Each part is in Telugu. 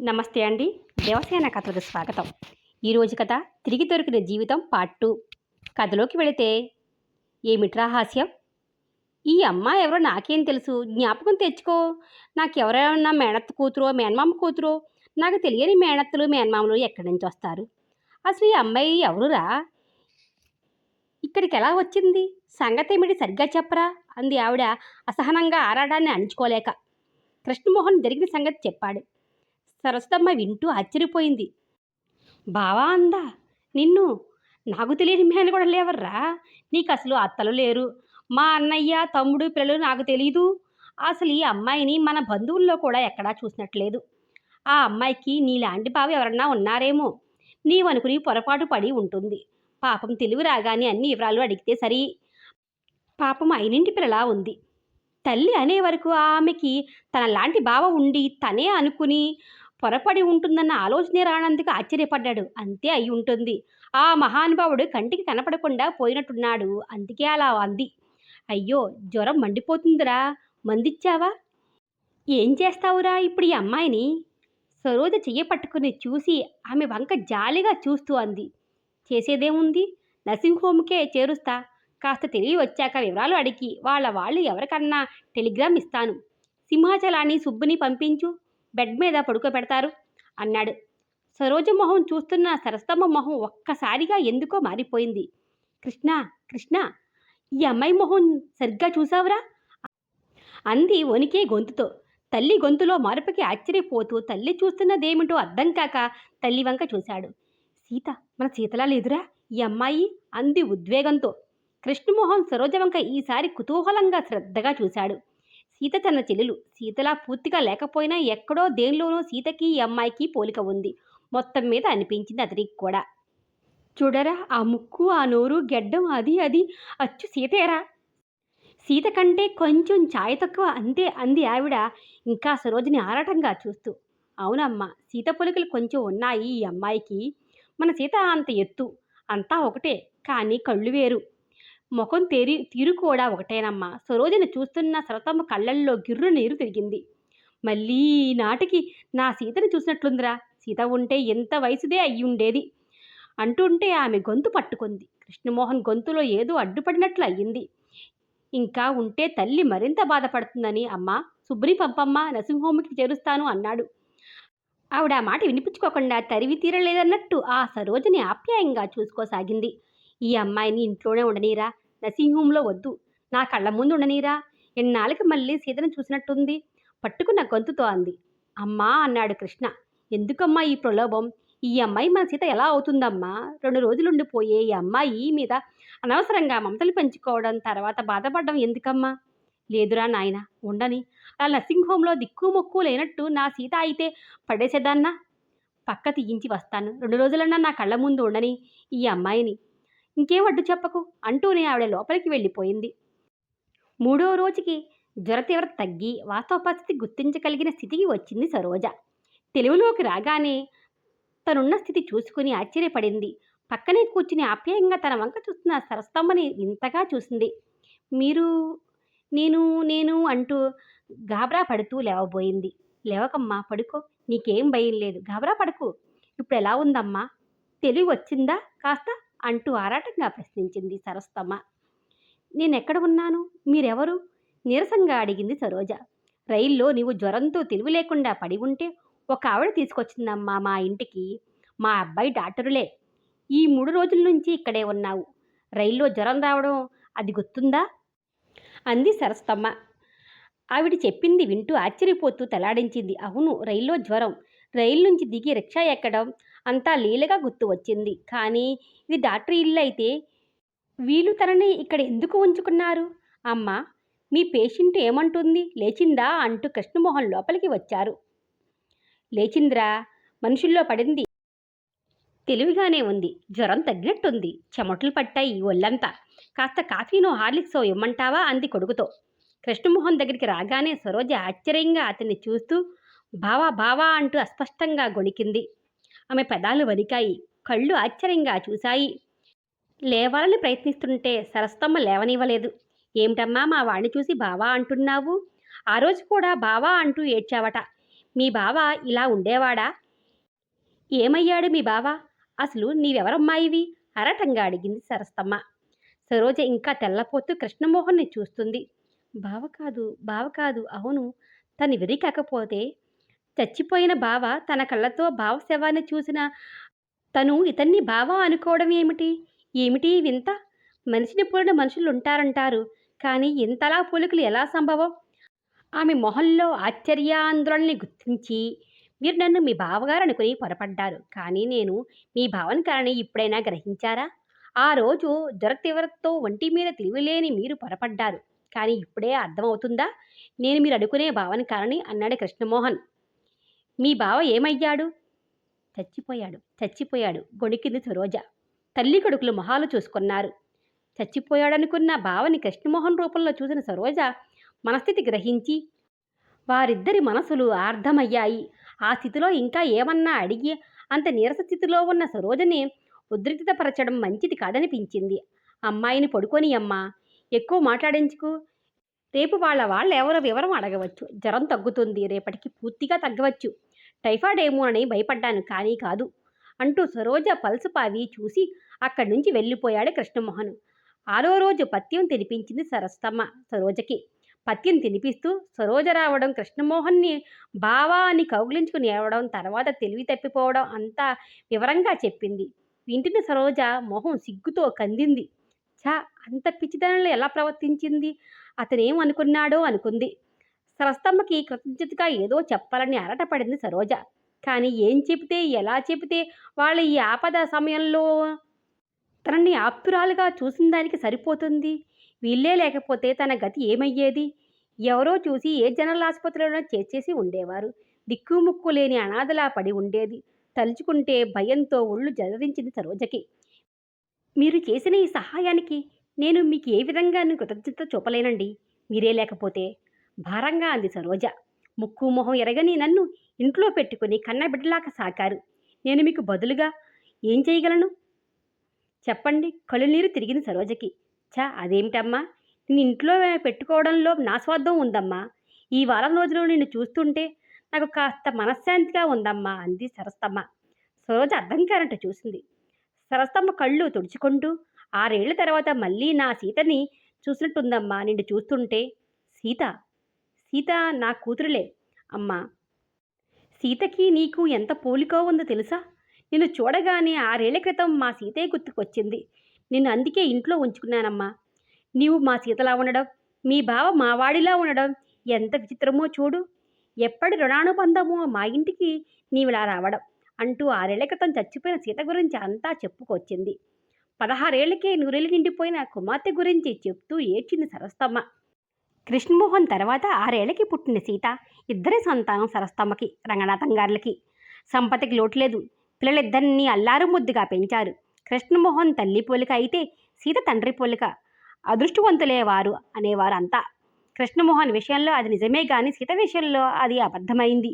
నమస్తే అండి. దేవసేన కథలకు స్వాగతం. ఈరోజు కథ తిరిగి దొరికిన జీవితం పార్ట్ 2. కథలోకి వెళితే, ఏమిట్రా హాస్యం? ఈ అమ్మాయి ఎవరో నాకేం తెలుసు, జ్ఞాపకం తెచ్చుకో. నాకెవరైనా మేనత్త కూతురో మేనమామ కూతురో, నాకు తెలియని మేనత్తలు మేనమామలు ఎక్కడి నుంచి వస్తారు? అసలు ఈ అమ్మాయి ఎవరురా? ఇక్కడికి ఎలా వచ్చింది? సంగతి ఏమిటి సరిగ్గా చెప్పరా అంది ఆవిడ అసహనంగా ఆరాటాన్ని అణుచుకోలేక. కృష్ణమోహన్ జరిగిన సంగతి చెప్పాడు. సరస్వతమ్మ వింటూ ఆశ్చర్యపోయింది. బావా అందా, నిన్ను? నాకు తెలియని మేనగోడలు లేవర్రా? నీకు అసలు అత్తలు లేరు, మా అన్నయ్య తమ్ముడు పిల్లలు నాకు తెలీదు. అసలు ఈ అమ్మాయిని మన బంధువుల్లో కూడా ఎక్కడా చూసినట్లేదు. ఆ అమ్మాయికి నీలాంటి బావ ఎవరన్నా ఉన్నారేమో, నీవనుకుని పొరపాటు పడి ఉంటుంది. పాపం తెలివి రాగానే అన్ని వివరాలు అడిగితే సరి. పాపం అయినింటి పిల్లలా ఉంది. తల్లి అనే వరకు ఆమెకి తనలాంటి బావ ఉండి తనే అనుకుని పొరపడి ఉంటుందన్న ఆలోచనే రానందుకు ఆశ్చర్యపడ్డాడు. అంతే అయి ఉంటుంది. ఆ మహానుభావుడు కంటికి కనపడకుండా పోయినట్టున్నాడు, అందుకే అలా అంది. అయ్యో, జ్వరం మండిపోతుందిరా, మందిచ్చావా? ఏం చేస్తావురా ఇప్పుడు ఈ అమ్మాయిని? సరోజ చెయ్యి పట్టుకుని చూసి ఆమె వంక జాలిగా చూస్తూ అంది. చేసేదేముంది, నర్సింగ్ హోమ్కే చేరుస్తా. కాస్త తెలివి వచ్చాక వివరాలు అడిగి వాళ్ళు ఎవరికన్నా టెలిగ్రామ్ ఇస్తాను. సింహాచలాన్ని సుబ్బుని పంపించు, బెడ్ మీద పడుకోబెడతారు అన్నాడు. సరోజ మొహం చూస్తున్న సరస్తమ్మ మొహం ఒక్కసారిగా ఎందుకో మారిపోయింది. కృష్ణ, కృష్ణ, ఈ అమ్మాయి మొహం సరిగ్గా చూసావురా అంది వణికే గొంతుతో. తల్లి గొంతులో మార్పుకి ఆశ్చర్యపోతూ తల్లి చూస్తున్నదేమిటో అర్థం కాక తల్లి వంక చూశాడు. సీత, మన సీతలా లేదురా ఈ అమ్మాయి అంది ఉద్వేగంతో. కృష్ణమోహన్ సరోజ వంక ఈసారి కుతూహలంగా శ్రద్ధగా చూశాడు. సీత తన చెల్లెలు. సీతలా పూర్తిగా లేకపోయినా ఎక్కడో దేనిలోనో సీతకి ఈ అమ్మాయికి పోలిక ఉంది. మొత్తం మీద అనిపించింది అతనికి కూడా. చూడరా, ఆ ముక్కు, ఆ నోరు, గెడ్డం, అది అది అచ్చు సీతేరా. సీత కంటే కొంచెం ఛాయ తక్కువ అంతే అంది ఆవిడ ఇంకా సరోజిని ఆరాటంగా చూస్తూ. అవునమ్మా, సీత పొలికలు కొంచెం ఉన్నాయి ఈ అమ్మాయికి. మన సీత అంత ఎత్తు, అంతా ఒకటే, కానీ కళ్ళు వేరు. ముఖం తీరు కూడా ఒకటేనమ్మా. సరోజని చూస్తున్న సరతమ్మ కళ్ళల్లో గిర్రు నీరు తిరిగింది. మళ్ళీ నాటికి నా సీతని చూసినట్లుందిరా. సీత ఉంటే ఎంత వయసుదే అయ్యి ఉండేది అంటుంటే ఆమె గొంతు పట్టుకుంది. కృష్ణమోహన్ గొంతులో ఏదో అడ్డుపడినట్లు అయ్యింది. ఇంకా ఉంటే తల్లి మరింత బాధపడుతుందని, అమ్మా సుబ్బని పంపమ్మా, నరసింహోమికి చేరుస్తాను అన్నాడు. ఆవిడ ఆ మాట వినిపించుకోకుండా తరివి తీరలేదన్నట్టు ఆ సరోజని ఆప్యాయంగా చూసుకోసాగింది. ఈ అమ్మాయిని ఇంట్లోనే ఉండనీరా, నర్సింగ్ వద్దు, నా కళ్ళ ముందు ఉండనీరా. ఎన్నాళ్ళకి మళ్ళీ సీతను చూసినట్టుంది పట్టుకున్న గొంతుతో అంది. అమ్మా అన్నాడు కృష్ణ. ఎందుకమ్మా ఈ ప్రలోభం? ఈ అమ్మాయి మన సీత ఎలా అవుతుందమ్మా? 2 రోజులుండిపోయే ఈ అమ్మాయి మీద అనవసరంగా మమతలు పెంచుకోవడం, తర్వాత బాధపడడం ఎందుకమ్మా? లేదురా నాయన, ఉండని. అలా నర్సింగ్ హోంలో దిక్కు మొక్కు లేనట్టు నా సీత అయితే పడేసేదాన్నా? పక్క తీయించి వస్తాను. 2 రోజులన్నా నా కళ్ళ ముందు ఉండని ఈ అమ్మాయిని. ఇంకేం అడ్డు చెప్పకు అంటూనే ఆవిడ లోపలికి వెళ్ళిపోయింది. 3వ రోజుకి జ్వర తీవ్రత తగ్గి వాస్తవ పరిస్థితి గుర్తించగలిగిన స్థితికి వచ్చింది సరోజ. తెలివిలోకి రాగానే తనున్న స్థితి చూసుకుని ఆశ్చర్యపడింది. పక్కనే కూర్చుని ఆప్యాయంగా తన వంక చూస్తున్న సరస్తమ్మని వింతగా చూసింది. మీరు, నేను నేను అంటూ గాబరా పడుతూ లేవబోయింది. లేవకమ్మా, పడుకో, నీకేం భయం లేదు, గాబరా పడకు. ఇప్పుడు ఎలా ఉందమ్మా? తెలివి వచ్చిందా కాస్త అంటూ ఆరాటంగా ప్రశ్నించింది సరస్తమ్మ. నేనెక్కడ ఉన్నాను, మీరెవరు? నీరసంగా అడిగింది సరోజ. రైల్లో నీవు జ్వరంతో తెలివి లేకుండా పడి ఉంటే ఒక ఆవిడ తీసుకొచ్చిందమ్మా మా ఇంటికి. మా అబ్బాయి డాక్టరులే. ఈ 3 రోజుల నుంచి ఇక్కడే ఉన్నావు. రైల్లో జ్వరం రావడం అది గుర్తుందా అంది సరస్తమ్మ. ఆవిడ చెప్పింది వింటూ ఆశ్చర్యపోతూ తలాడించింది. అవును, రైల్లో జ్వరం. రైలు నుంచి దిగి రిక్షా ఎక్కడం అంతా లీలగా గుర్తు వచ్చింది. కానీ ఇది డాక్టర్ ఇల్లు అయితే వీళ్ళు తనని ఇక్కడ ఎందుకు ఉంచుకున్నారు? అమ్మా, మీ పేషెంట్ ఏమంటుంది, లేచిందా అంటూ కృష్ణమోహన్ లోపలికి వచ్చారు. లేచిందిరా, మనుషుల్లో పడింది, తెలివిగానే ఉంది, జ్వరం తగ్గినట్టుంది, చెమటలు పట్టాయి ఒళ్ళంతా. కాస్త కాఫీనో హార్లిక్సో ఇమ్మంటావా అంది కొడుకుతో. కృష్ణమోహన్ దగ్గరికి రాగానే సరోజ ఆశ్చర్యంగా అతన్ని చూస్తూ బావా బావా అంటూ అస్పష్టంగా గొణికింది. ఆమె పెదాలు వణికాయి, కళ్ళు ఆశ్చర్యంగా చూశాయి. లేవాలని ప్రయత్నిస్తుంటే సరస్తమ్మ లేవనివ్వలేదు. ఏమిటమ్మా మా వాడిని చూసి బావా అంటున్నావు? ఆ రోజు కూడా బావా అంటూ ఏడ్చావట. మీ బావ ఇలా ఉండేవాడా? ఏమయ్యాడు మీ బావ? అసలు నీవెవరమ్మాయివి? అరటంగా అడిగింది సరస్తమ్మ. సరోజ ఇంకా తెల్లపోతూ కృష్ణమోహన్ని చూస్తుంది. బావ కాదు, బావ కాదు. అవును, తను వెర్రి కాకపోతే చచ్చిపోయిన బావ తన కళ్ళతో బావ శవాన్ని చూసిన తను ఇతన్ని బావ అనుకోవడం ఏమిటి? ఏమిటి ఈ వింత? మనిషిని పోలిన మనుషులుంటారంటారు. కానీ ఇంతలా పోలికలు ఎలా సంభవం? ఆమె మొహంలో ఆశ్చర్యాందోళనని గుర్తించి, మీరు నన్ను మీ బావగారు అనుకుని పొరపడ్డారు. కానీ నేను మీ భావన కారని ఇప్పుడైనా గ్రహించారా? ఆ రోజు జ్వరతీవ్రతతో ఒంటి మీద తెలివిలేని మీరు పొరపడ్డారు. కానీ ఇప్పుడే అర్థమవుతుందా నేను మీరు అనుకునే భావన కారని అన్నాడు కృష్ణమోహన్. మీ బావ ఏమయ్యాడు? చచ్చిపోయాడు, చచ్చిపోయాడు గొణికింది సరోజ. తల్లి కొడుకులు మొహాలు చూసుకున్నారు. చచ్చిపోయాడనుకున్న బావని కృష్ణమోహన్ రూపంలో చూసిన సరోజ మనస్థితి గ్రహించి వారిద్దరి మనసులు ఆర్ధమయ్యాయి. ఆ స్థితిలో ఇంకా ఏమన్నా అడిగి అంత నీరస స్థితిలో ఉన్న సరోజని ఉద్రిక్తపరచడం మంచిది కాదనిపించింది. అమ్మాయిని పడుకొని అమ్మా, ఎక్కువ మాట్లాడించుకు. రేపు వాళ్ళెవరో వివరం అడగవచ్చు. జ్వరం తగ్గుతుంది, రేపటికి పూర్తిగా తగ్గవచ్చు. టైఫాయిడ్ ఏమో అని భయపడ్డాను, కానీ కాదు అంటూ సరోజ పల్సుపావి చూసి అక్కడి నుంచి వెళ్ళిపోయాడు కృష్ణమోహన్. ఆరో రోజు పత్యం తినిపించింది సరస్తమ్మ సరోజకి. పత్యం తినిపిస్తూ సరోజ రావడం, కృష్ణమోహన్ని బావా అని కౌగిలించుకుని ఏడవడం, తర్వాత తెలివి తప్పిపోవడం అంతా వివరంగా చెప్పింది. వింటున్న సరోజ మొహం సిగ్గుతో కందింది. ఛా, అంత పిచ్చితనంలో ఎలా ప్రవర్తించింది? అతనేమనుకున్నాడో అనుకుంది. సరస్తమ్మకి కృతజ్ఞతగా ఏదో చెప్పాలని ఆరాటపడింది సరోజ. కానీ ఏం చెబితే, ఎలా చెబితే వాళ్ళ ఈ ఆపద సమయంలో తనని ఆప్తురాలుగా చూసిన దానికి సరిపోతుంది. వీళ్ళే లేకపోతే తన గతి ఏమయ్యేది? ఎవరో చూసి ఏ జనరల్ ఆసుపత్రిలోనో చేర్చేసి ఉండేవారు. దిక్కుముక్కు లేని అనాథలా పడి ఉండేది. తలుచుకుంటే భయంతో ఒళ్ళు జలరించింది సరోజకి. మీరు చేసిన ఈ సహాయానికి నేను మీకు ఏ విధంగానూ కృతజ్ఞత చూపలేనండి, మీరే లేకపోతే భారంగా అంది సరోజ. ముక్కు మొహం ఎరగని నన్ను ఇంట్లో పెట్టుకుని కన్నబిడ్డలాగా సాకారు. నేను మీకు బదులుగా ఏం చేయగలను చెప్పండి? కళ్ళు నీరు తిరిగింది సరోజకి. ఛా, అదేమిటమ్మా, నిన్ను ఇంట్లో పెట్టుకోవడంలో నా స్వార్థం ఉందమ్మా. ఈ వారం రోజులు నిన్ను చూస్తుంటే నాకు కాస్త మనశ్శాంతిగా ఉందమ్మా అంది సరస్తమ్మ. సరోజ అర్థం కానట్టు చూసింది. సరస్తమ్మ కళ్ళు తుడుచుకుంటూ, 6 ఏళ్ల తర్వాత మళ్ళీ నా సీతని చూసినట్టుందమ్మా నిన్ను చూస్తుంటే. సీత? సీత నా కూతురులే అమ్మా. సీతకి నీకు ఎంత పోలికో ఉందో తెలుసా? నిన్ను చూడగానే 6 ఏళ్ల క్రితం మా సీతే గుర్తుకొచ్చింది. నిన్ను అందుకే ఇంట్లో ఉంచుకున్నానమ్మా. నీవు మా సీతలా ఉండడం, మీ బావ మావాడిలా ఉండడం ఎంత విచిత్రమో చూడు. ఎప్పటి రుణానుబంధమో మా ఇంటికి నీవిలా రావడం అంటూ 6 ఏళ్ల క్రితం చచ్చిపోయిన సీత గురించి అంతా చెప్పుకొచ్చింది. 16 ఏళ్లకే నూరేళ్లు నిండిపోయిన కుమార్తె గురించి చెప్తూ ఏడ్చింది సరస్తమ్మ. కృష్ణమోహన్ తర్వాత 6 ఏళ్లకి పుట్టిన సీత. ఇద్దరి సంతానం సరస్తమ్మకి, రంగనాథం గారులకి. సంపదకి లోటులేదు. పిల్లలిద్దరినీ అల్లారు ముద్దుగా పెంచారు. కృష్ణమోహన్ తల్లి పోలిక అయితే సీత తండ్రి పోలిక. అదృష్టవంతులే వారు అనేవారు అంతా. కృష్ణమోహన్ విషయంలో అది నిజమే గాని సీత విషయంలో అది అబద్ధమైంది.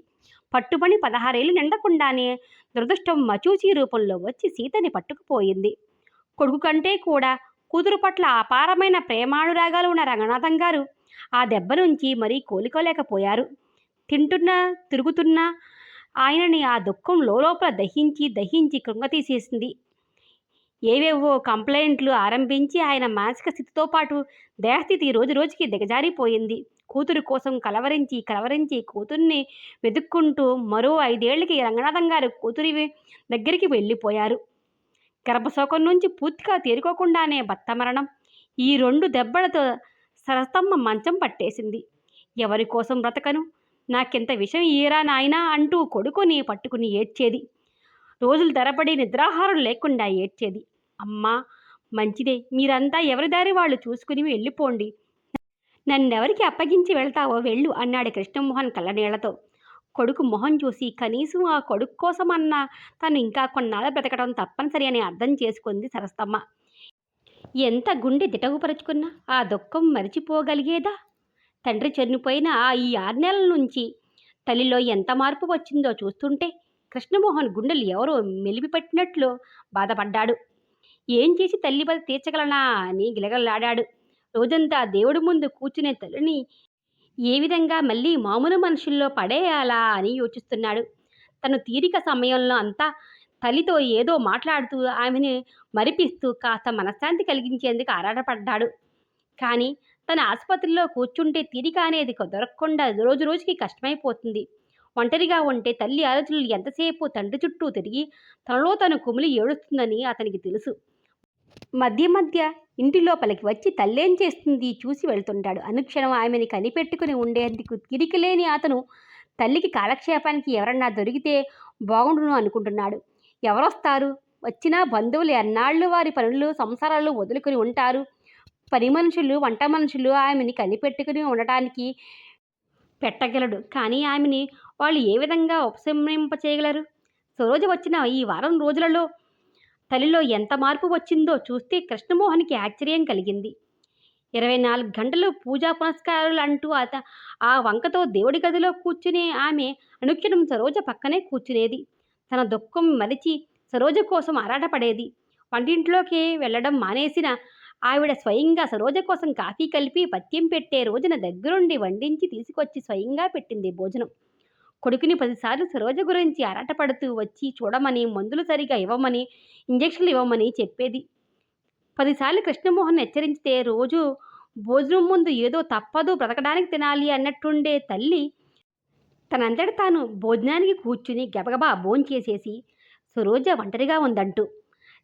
పట్టుబడి 16 ఏళ్లు నిండకుండానే దురదృష్టం మచూచి రూపంలో వచ్చి సీతని పట్టుకుపోయింది. కొడుకు కంటే కూడా కూతురు పట్ల అపారమైన ప్రేమానురాగాలు ఉన్న రంగనాథం గారు ఆ దెబ్బ నుంచి మరీ కోలుకోలేకపోయారు. తింటున్నా తిరుగుతున్నా ఆయనని ఆ దుఃఖం లోపల దహించి కృంగతీసేసింది. ఏవేవో కంప్లైంట్లు ఆరంభించి ఆయన మానసిక స్థితితో పాటు దేహస్థితి రోజురోజుకి దిగజారిపోయింది. కూతురు కోసం కలవరించి కూతుర్ని వెతుక్కుంటూ మరో 5 ఏళ్లకి రంగనాథం గారు కూతురి దగ్గరికి వెళ్ళిపోయారు. గర్భశోకం నుంచి పూర్తిగా తేరుకోకుండానే భర్త మరణం. ఈ 2 దెబ్బలతో సరస్తమ్మ మంచం పట్టేసింది. ఎవరి కోసం బ్రతకను, నాకెంత విషం ఈరా నాయనా అంటూ కొడుకుని పట్టుకుని ఏడ్చేది. రోజులు తరబడి నిద్రాహారం లేకుండా ఏడ్చేది. అమ్మా, మంచిదే, మీరంతా ఎవరి దారి వాళ్ళు చూసుకుని వెళ్ళిపోండి. నన్నెవరికి అప్పగించి వెళ్తావో వెళ్ళు అన్నాడు కృష్ణమోహన్ కళ్ళనీళ్లతో. కొడుకు మొహం చూసి కనీసం ఆ కొడుకు కోసమన్నా తను ఇంకా కొన్నాళ్ళు బ్రతకడం తప్పనిసరి అని అర్థం చేసుకుంది సరస్తమ్మ. ఎంత గుండె దిటవుపరుచుకున్నా ఆ దుఃఖం మరిచిపోగలిగేదా? తండ్రి చనిపోయిన ఈ 6 నెలల నుంచి తల్లిలో ఎంత మార్పు వచ్చిందో చూస్తుంటే కృష్ణమోహన్ గుండెలు ఎవరో మెలిపిపట్టినట్లు బాధపడ్డాడు. ఏం చేసి తల్లి బాధ తీర్చగలనా అని గిలగలాడాడు. రోజంతా దేవుడి ముందు కూర్చునే తల్లిని ఏ విధంగా మళ్ళీ మామూలు మనుషుల్లో పడేయాలా అని యోచిస్తున్నాడు. తను తీరిక సమయంలో అంతా తల్లితో ఏదో మాట్లాడుతూ ఆమెని మరిపిస్తూ కాస్త మనశ్శాంతి కలిగించేందుకు ఆరాటపడ్డాడు. కానీ తను ఆసుపత్రిలో కూర్చుంటే తీరిక అనేది దొరకకుండా రోజు రోజుకి కష్టమైపోతుంది. ఒంటరిగా ఉంటే తల్లి ఆలోచనలు ఎంతసేపు తండ్రి చుట్టూ తిరిగి తనలో తను కుమిలి ఏడుస్తుందని అతనికి తెలుసు. మధ్య మధ్య ఇంటి లోపలికి వచ్చి తల్లేం చేస్తుంది చూసి వెళ్తుంటాడు. అనుక్షణం ఆమెని కనిపెట్టుకుని ఉండేందుకు తీరికలేని అతను తల్లికి కాలక్షేపానికి ఎవరన్నా దొరికితే బాగుండును అనుకుంటున్నాడు. ఎవరొస్తారు? వచ్చినా బంధువులు ఎన్నాళ్ళు వారి పనులు సంసారాలు వదులుకుని ఉంటారు. పని మనుషులు, వంట మనుషులు ఆమెని కనిపెట్టుకుని ఉండటానికి పెట్టగలడు. కానీ ఆమెని వాళ్ళు ఏ విధంగా ఉపశమింప చేయగలరు? సరోజ వచ్చిన ఈ వారం రోజులలో తల్లిలో ఎంత మార్పు వచ్చిందో చూస్తే కృష్ణమోహన్కి ఆశ్చర్యం కలిగింది. 24 గంటలు పూజా పునస్కారాలు అంటూ ఆ వంకతో దేవుడి గదిలో కూర్చునే ఆమె అనుక్షణం సరోజ పక్కనే కూర్చునేది. తన దుఃఖం మరిచి సరోజ కోసం ఆరాటపడేది. వంటింట్లోకి వెళ్ళడం మానేసిన ఆవిడ స్వయంగా సరోజ కోసం కాఫీ కలిపి పత్యం పెట్టే రోజున దగ్గరుండి వండించి తీసుకొచ్చి స్వయంగా పెట్టింది భోజనం. కొడుకుని 10 సార్లు సరోజ గురించి ఆరాటపడుతూ వచ్చి చూడమని, మందులు సరిగా ఇవ్వమని, ఇంజెక్షన్లు ఇవ్వమని చెప్పేది. 10 సార్లు కృష్ణమోహన్ హెచ్చరించితే రోజు భోజనం ముందు ఏదో తప్పదు బ్రతకడానికి తినాలి అన్నట్టుండే తల్లి తనంతట తాను భోజనానికి కూర్చుని గబగబా భోంచేసేసి సరోజ ఒంటరిగా ఉందంటూ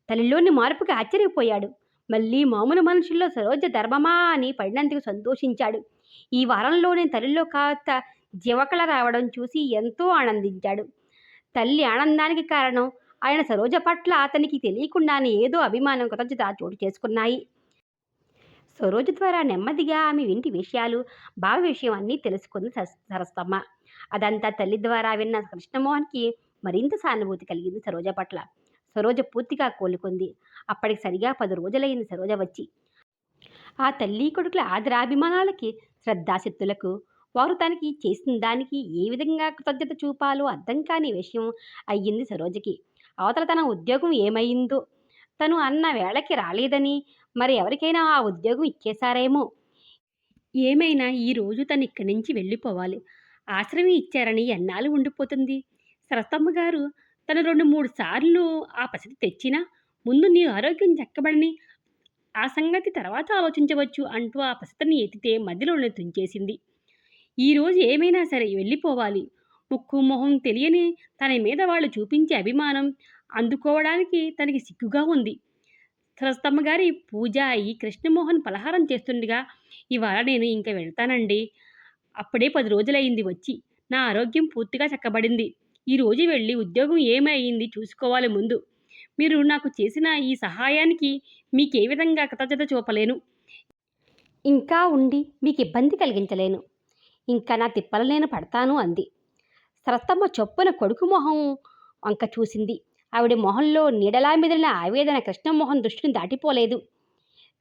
తల్లిలోని మార్పుకి ఆశ్చర్యపోయాడు. మళ్ళీ మామూలు మనుషుల్లో సరోజ ధర్మమా అని పడినందుకు సంతోషించాడు. ఈ వారంలోనే తల్లిలో కాస్త జీవకళ రావడం చూసి ఎంతో ఆనందించాడు. తల్లి ఆనందానికి కారణం ఆయన సరోజ పట్ల అతనికి తెలియకుండానే ఏదో అభిమానం, కృతజ్ఞత చోటు చేసుకున్నాయి. సరోజ ద్వారా నెమ్మదిగా ఆమె ఇంటి విషయాలు, బావ విషయం అన్నీ తెలుసుకుంది సరస్వమ్మ. అదంతా తల్లి ద్వారా విన్న కృష్ణమోహన్కి మరింత సానుభూతి కలిగింది సరోజ పట్ల. సరోజ పూర్తిగా కోలుకుంది. అప్పటికి సరిగా 10 రోజులైంది సరోజ వచ్చి. ఆ తల్లి కొడుకుల ఆదరాభిమానాలకి, శ్రద్ధాశక్తులకు వారు తనకి చేసిన దానికి ఏ విధంగా కృతజ్ఞత చూపాలో అర్థం కాని విషయం అయ్యింది సరోజకి. అవతల తన ఉద్యోగం ఏమైందో, తను అన్న వేళకి రాలేదని మరి ఎవరికైనా ఆ ఉద్యోగం ఇచ్చేశారేమో. ఏమైనా ఈరోజు తను ఇక్కడి నుంచి వెళ్ళిపోవాలి. ఆశ్రమం ఇచ్చారని ఎన్నాళ్ళు ఉండిపోతుంది? సరసమ్మ గారు తను 2-3 సార్లు ఆ పసిడి తెచ్చినా ముందు నీ ఆరోగ్యం చక్కబడని ఆ సంగతి తర్వాత ఆలోచించవచ్చు అంటూ ఆ పసితని ఎత్తితే మధ్యలోనే తుంచేసింది. ఈరోజు ఏమైనా సరే వెళ్ళిపోవాలి. ముక్కు మొహం తెలియని తన మీద వాళ్ళు చూపించే అభిమానం అందుకోవడానికి తనకి సిగ్గుగా ఉంది. సరస్వమ్మ గారి పూజ అయి కృష్ణమోహన్ పలహారం చేస్తుండగా, ఇవాళ నేను ఇంక వెళ్తానండి. అప్పుడే 10 రోజులైంది వచ్చి. నా ఆరోగ్యం పూర్తిగా చక్కబడింది. ఈరోజు వెళ్ళి ఉద్యోగం ఏమయింది చూసుకోవాలి ముందు. మీరు నాకు చేసిన ఈ సహాయానికి మీకే విధంగా కృతజ్ఞత చూపలేను. ఇంకా ఉండి మీకు ఇబ్బంది కలిగించలేను. ఇంకా నా తిప్పలు నేను పడతాను అంది. సరస్వమ్మ చొప్పున కొడుకు మొహం వంక చూసింది. ఆవిడ మొహంలో నీడలా మెదిలిన ఆవేదన కృష్ణమోహన్ దృష్టిని దాటిపోలేదు.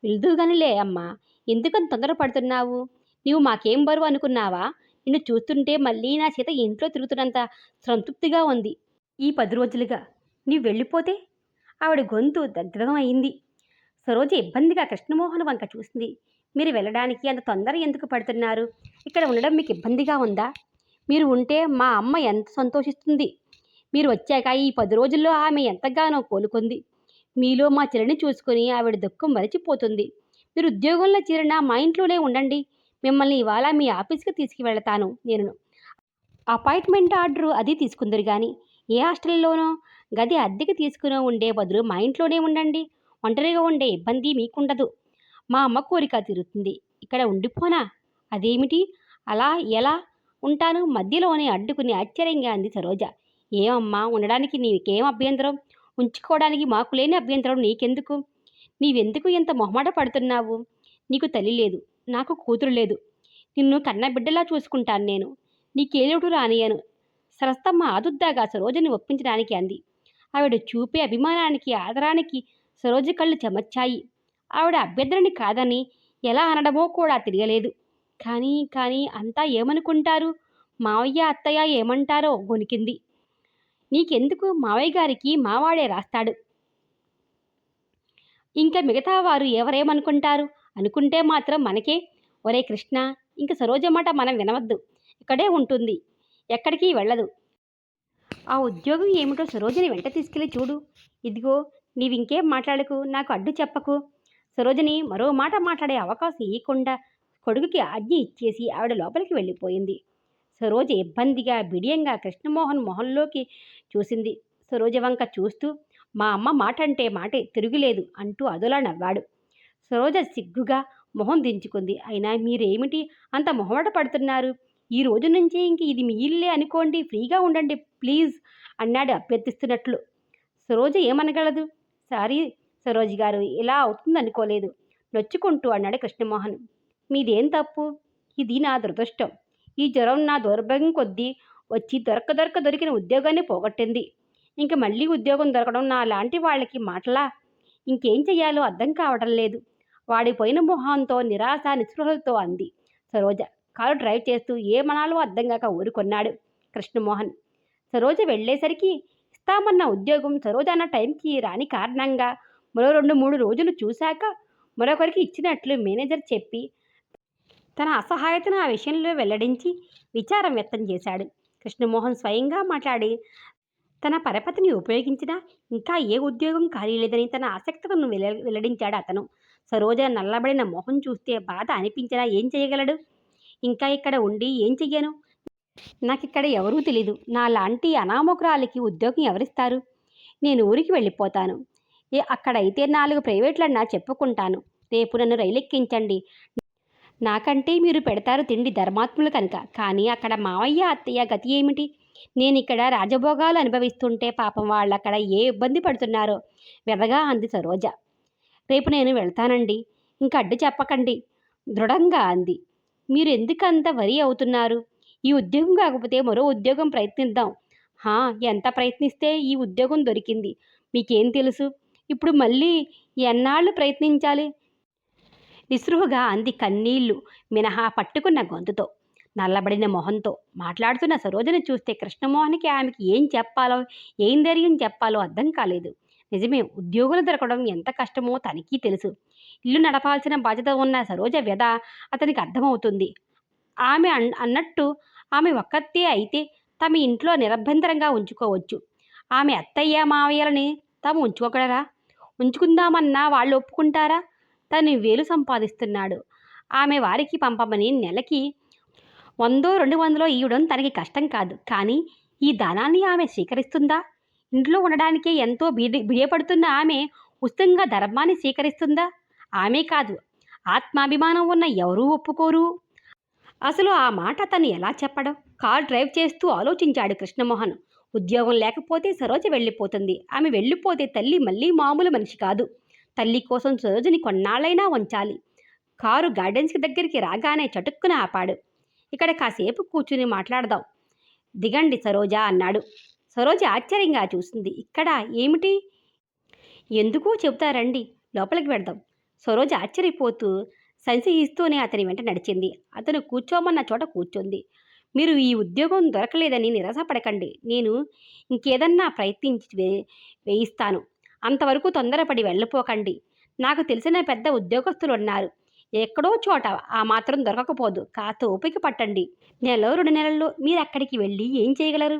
వెళ్దుగానిలే అమ్మా, ఎందుకని తొందరపడుతున్నావు? నీవు మాకేం బరువు అనుకున్నావా? నిన్ను చూస్తుంటే మళ్ళీ నా చేత ఇంట్లో తిరుగుతున్నంత సంతృప్తిగా ఉంది ఈ 10 రోజులుగా. నీవు వెళ్ళిపోతే? ఆవిడ గొంతు దగ్ధం అయింది. సరోజ ఇబ్బందిగా కృష్ణమోహన్ వంక చూసింది. మీరు వెళ్ళడానికి అంత తొందర ఎందుకు పడుతున్నారు? ఇక్కడ ఉండడం మీకు ఇబ్బందిగా ఉందా? మీరు ఉంటే మా అమ్మ ఎంత సంతోషిస్తుంది. మీరు వచ్చాక ఈ 10 రోజుల్లో ఆమె ఎంతగానో కోలుకుంది. మీలో మా చెల్లిని చూసుకుని ఆవిడ దుఃఖం మరిచిపోతుంది. మీరు ఉద్యోగంలో చేరినా మా ఇంట్లోనే ఉండండి. మిమ్మల్ని ఇవాళ మీ ఆఫీస్కి తీసుకువెళతాను నేను. అపాయింట్మెంట్ ఆర్డరు అది తీసుకుందరు కానీ ఏ హాస్టల్లోనో గది అద్దెకి తీసుకుని ఉండే బదులు మా ఇంట్లోనే ఉండండి. ఒంటరిగా ఉండే ఇబ్బంది మీకుండదు. మా అమ్మ కోరిక తీరుతుంది. ఇక్కడ ఉండిపోనా? అదేమిటి? అలా ఎలా ఉంటాను? మధ్యలోనే అడ్డుకుని ఆశ్చర్యంగా అంది సరోజ. ఏమమ్మా, ఉండడానికి నీకేం అభ్యంతరం? ఉంచుకోవడానికి మాకు లేని అభ్యంతరం నీకెందుకు? నీవెందుకు ఇంత మొహమాట పడుతున్నావు? నీకు తల్లి లేదు, నాకు కూతురు లేదు. నిన్ను కన్నబిడ్డలా చూసుకుంటాను నేను. నీకేలోటు రానియను. సరస్వమ్మ ఆదుర్దాగా సరోజని ఒప్పించడానికి అంది. ఆవిడ చూపే అభిమానానికి, ఆదరానికి సరోజ కళ్ళు చెమర్చాయి. ఆవిడ అభ్యర్థనని కాదని ఎలా అనడమో కూడా తెలియలేదు. కానీ అంతా ఏమనుకుంటారు? మావయ్య అత్తయ్య ఏమంటారో గొనికింది. నీకెందుకు? మావయ్య గారికి మావాడే రాస్తాడు. ఇంకా మిగతా వారు ఎవరేమనుకుంటారు? అనుకుంటే మాత్రం మనకే. ఒరే కృష్ణ, ఇంక సరోజ మాట మనం వినవద్దు. ఇక్కడే ఉంటుంది. ఎక్కడికి వెళ్ళదు. ఆ ఉద్యోగం ఏమిటో సరోజని వెంట తీసుకెళ్ళి చూడు. ఇదిగో నీవింకేం మాట్లాడకు, నాకు అడ్డు చెప్పకు. సరోజని మరో మాట మాట్లాడే అవకాశం ఇయ్యకుండా కొడుకుకి ఆజ్ఞ ఇచ్చేసి ఆవిడ లోపలికి వెళ్ళిపోయింది. సరోజ ఇబ్బందిగా బిడియంగా కృష్ణమోహన్ మొహంలోకి చూసింది. సరోజ వంక చూస్తూ మా అమ్మ మాట అంటే మాటే, తిరుగులేదు అంటూ అదోలా నవ్వాడు. సరోజ సిగ్గుగా మొహం దించుకుంది. అయినా మీరేమిటి అంత మొహమాట పడుతున్నారు? ఈ రోజు నుంచి ఇంక ఇది మీ ఇల్లే అనుకోండి, ఫ్రీగా ఉండండి ప్లీజ్ అన్నాడు అభ్యర్థిస్తున్నట్లు. సరోజ ఏమనగలదు? సారీ సరోజ్ గారు, ఇలా అవుతుందనుకోలేదు నొచ్చుకుంటూ అన్నాడు కృష్ణమోహన్. మీదేం తప్పు? ఇది నా దురదృష్టం. ఈ జ్వరం నా దౌర్భాగ్యం కొద్దీ వచ్చి దొరికిన ఉద్యోగాన్ని పోగొట్టింది. ఇంక మళ్ళీ ఉద్యోగం దొరకడం నా లాంటి వాళ్ళకి మాటలా? ఇంకేం చెయ్యాలో అర్థం కావడం లేదు. వాడిపోయిన మొహంతో నిరాశ నిస్పృహలతో అంది సరోజ. కారు డ్రైవ్ చేస్తూ ఏమనాలో అర్థం కాక ఊరుకొన్నాడు కృష్ణమోహన్. సరోజ వెళ్ళేసరికి ఇస్తామన్న ఉద్యోగం సరోజ అన్న టైంకి రాని కారణంగా మరో 2-3 రోజులు చూశాక మరొకరికి ఇచ్చినట్లు మేనేజర్ చెప్పి తన అసహాయతను ఆ విషయంలో వెల్లడించి విచారం వ్యక్తం చేశాడు. కృష్ణమోహన్ స్వయంగా మాట్లాడి తన పరపతిని ఉపయోగించినా ఇంకా ఏ ఉద్యోగం ఖాళీ లేదని తన ఆసక్తిను వెల్లడించాడు అతను. సరోజ నల్లబడిన మొహం చూస్తే బాధ అనిపించినా ఏం చేయగలడు? ఇంకా ఇక్కడ ఉండి ఏం చెయ్యను? నాకిక్కడ ఎవరూ తెలీదు. నా లాంటి అనామకురాలికి ఉద్యోగం ఎవరిస్తారు? నేను ఊరికి వెళ్ళిపోతాను. అక్కడైతే 4 ప్రైవేట్లన్నా చెప్పుకుంటాను. రేపు నన్ను రైలెక్కించండి. నాకంటే మీరు పెడతారు తిండి ధర్మాత్ములు కనుక. కానీ అక్కడ మావయ్య అత్తయ్య గతి ఏమిటి? నేనిక్కడ రాజభోగాలు అనుభవిస్తుంటే పాపం వాళ్ళక్కడ ఏ ఇబ్బంది పడుతున్నారో వెదగా అంది సరోజ. రేపు నేను వెళ్తానండి, ఇంక అడ్డు చెప్పకండి దృఢంగా అంది. మీరు ఎందుకంత వరి అవుతున్నారు? ఈ ఉద్యోగం కాకపోతే మరో ఉద్యోగం ప్రయత్నిద్దాం. ఎంత ప్రయత్నిస్తే ఈ ఉద్యోగం దొరికింది మీకేం తెలుసు? ఇప్పుడు మళ్ళీ ఎన్నాళ్ళు ప్రయత్నించాలి? నిస్పృహగా అంది కన్నీళ్లు మినహా పట్టుకున్న గొంతుతో. నల్లబడిన మొహంతో మాట్లాడుతున్న సరోజను చూస్తే కృష్ణమోహన్కి ఆమెకి ఏం చెప్పాలో, ఏం ధైర్యం చెప్పాలో అర్థం కాలేదు. నిజమే, ఉద్యోగులు దొరకడం ఎంత కష్టమో తనకి తెలుసు. ఇల్లు నడపాల్సిన బాధ్యత ఉన్న సరోజ వ్యధ అతనికి అర్థమవుతుంది. ఆమె అన్నట్టు ఆమె ఒక్కతే అయితే తమ ఇంట్లో నిరభ్యంతరంగా ఉంచుకోవచ్చు. ఆమె అత్తయ్య మావయ్యలని తాము ఉంచుకోగలరా? ఉంచుకుందామన్నా వాళ్ళు ఒప్పుకుంటారా? తను 1000 సంపాదిస్తున్నాడు. ఆమె వారికి పంపమని నెలకి 100-200 ఇవ్వడం తనకి కష్టం కాదు. కానీ ఈ దానాన్ని ఆమె స్వీకరిస్తుందా? ఇంట్లో ఉండడానికే ఎంతో బిడియపడుతున్న ఆమె ఉచితంగా ధర్మాన్ని స్వీకరిస్తుందా? ఆమె కాదు, ఆత్మాభిమానం ఉన్న ఎవరూ ఒప్పుకోరు. అసలు ఆ మాట తను ఎలా చెప్పడం? కార్ డ్రైవ్ చేస్తూ ఆలోచించాడు కృష్ణమోహన్. ఉద్యోగం లేకపోతే సరోజ వెళ్ళిపోతుంది. ఆమె వెళ్ళిపోతే తల్లి మళ్ళీ మామూలు మనిషి కాదు. తల్లి కోసం సరోజని కొన్నాళ్ళైనా ఉంచాలి. కారు గార్డెన్స్కి దగ్గరికి రాగానే చటుక్కున ఆపాడు. ఇక్కడ కాసేపు కూర్చుని మాట్లాడదాం. దిగండి సరోజ అన్నాడు. సరోజ ఆశ్చర్యంగా చూసింది. ఇక్కడ ఏమిటి? ఎందుకో చెబుతారండి, లోపలికి వెడదాం. సరోజ ఆశ్చర్యపోతూ సంశయిస్తూనే అతని వెంట నడిచింది. అతను కూర్చోమన్న చోట కూర్చుంది. మీరు ఈ ఉద్యోగం దొరకలేదని నిరాశపడకండి. నేను ఇంకేదన్నా ప్రయత్నించి వేయిస్తాను. అంతవరకు తొందరపడి వెళ్ళిపోకండి. నాకు తెలిసిన పెద్ద ఉద్యోగస్తులు ఉన్నారు. ఎక్కడో చోట ఆ మాత్రం దొరకకపోదు. కాస్త ఓపిక పట్టండి. 1-2 నెలల్లో మీరు అక్కడికి వెళ్ళి ఏం చేయగలరు?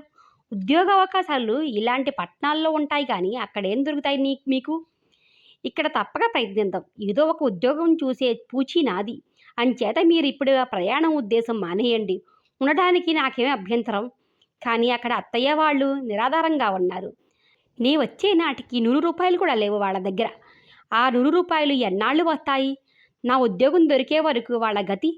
ఉద్యోగ అవకాశాలు ఇలాంటి పట్టణాల్లో ఉంటాయి కానీ అక్కడేం దొరుకుతాయి మీకు? ఇక్కడ తప్పక ప్రయత్నిద్దాం. ఏదో ఒక ఉద్యోగం చూసే పూచీ నాది. అంచేత మీరు ఇప్పుడు ఆ ప్రయాణం ఉద్దేశం మానేయండి. ఉండటానికి నాకేమీ అభ్యంతరం. కానీ అక్కడ అత్తయ్య వాళ్ళు నిరాధారంగా ఉన్నారు. నీ వచ్చే నాటికి 100 రూపాయలు కూడా లేవు వాళ్ళ దగ్గర. ఆ 100 రూపాయలు ఎన్నాళ్ళు వస్తాయి? నా ఉద్యోగం దొరికే వరకు వాళ్ళ గతి?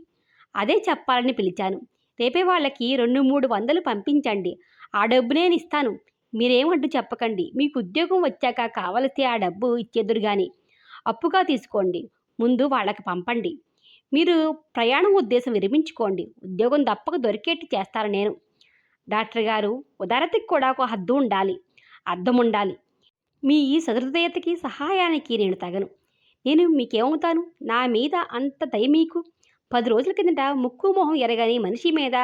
అదే చెప్పాలని పిలిచాను. రేపే వాళ్ళకి 200-300 పంపించండి. ఆ డబ్బు నేను ఇస్తాను. మీరేమడ్డు చెప్పకండి. మీకు ఉద్యోగం వచ్చాక కావలిస్తే ఆ డబ్బు ఇచ్చేదురు గాని అప్పుగా తీసుకోండి. ముందు వాళ్ళకి పంపండి. మీరు ప్రయాణం ఉద్దేశం విరమించుకోండి. ఉద్యోగం తప్పక దొరికేట్టు చేస్తాను నేను. డాక్టర్ గారు, ఉదారతకి కూడా ఒక హద్దు ఉండాలి, అర్థం ఉండాలి. మీ ఈ సహృదయతకి సహాయానికి నేను తగను. నేను మీకేమవుతాను? నా మీద అంత దయ మీకు? 10 రోజుల కిందట ముక్కు మొహం ఎరగని మనిషి మీద